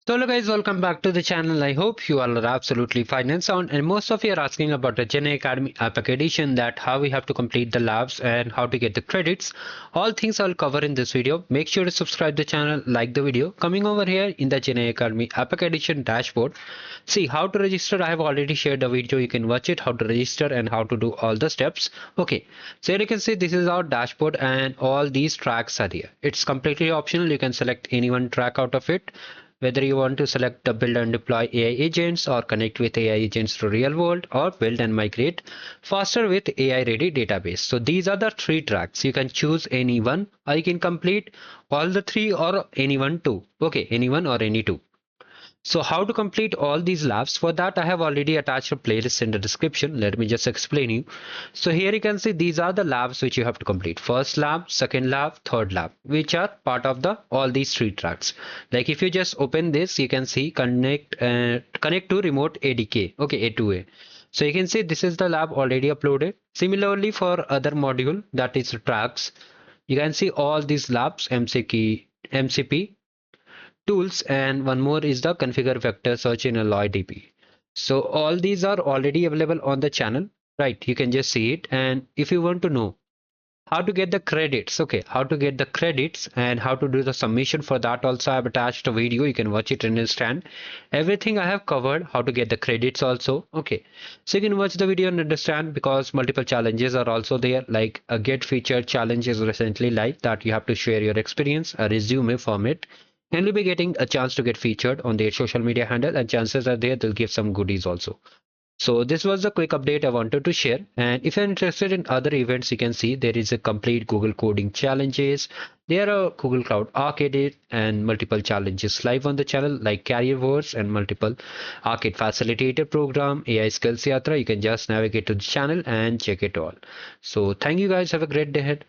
So hello guys, welcome back to the channel. I hope you all are absolutely fine and sound, and most of you are asking about the Gen Academy APAC edition, that how we have to complete the labs and how to get the credits. All things I'll cover in this video. Make sure to subscribe the channel, like the video. Coming over here in the Gen Academy APAC edition dashboard, see how to register. I have already shared the video, you can watch it, how to register and how to do all the steps. Okay, so here you can see this is our dashboard and all these tracks are here. It's completely optional, you can select any one track out of it, whether you want to select the build and deploy AI agents or connect with AI agents to real world, or build and migrate faster with AI ready database. So these are the three tracks. You can choose any one, or you can complete all the three, or any one two. Okay, any one or any two. So how to complete all these labs? For that, I have already attached a playlist in the description. Let me just explain you. So here you can see these are the labs which you have to complete. First lab, second lab, third lab, which are part of the all these three tracks. Like if you just open this, you can see connect to remote ADK. Okay, A2A. So you can see this is the lab already uploaded. Similarly for other module, that is tracks, you can see all these labs, MCP tools, and one more is the configure vector search in Alloy DB. So all these are already available on the channel, right? You can just see it. And if you want to know how to get the credits, okay, how to get the credits and how to do the submission, for that also I have attached a video, you can watch it and understand everything I have covered, how to get the credits also. Okay, so you can watch the video and understand, because multiple challenges are also there, like a get featured challenge is recently live, that you have to share your experience, a resume format, and you'll be getting a chance to get featured on their social media handle, and chances are there they'll give some goodies also. So this was a quick update I wanted to share. And if you're interested in other events, you can see there is a complete Google coding challenges. There are Google Cloud Arcade and multiple challenges live on the channel, like Career Wars and multiple Arcade Facilitator program, AI Skills Yatra. You can just navigate to the channel and check it all. So thank you guys. Have a great day ahead.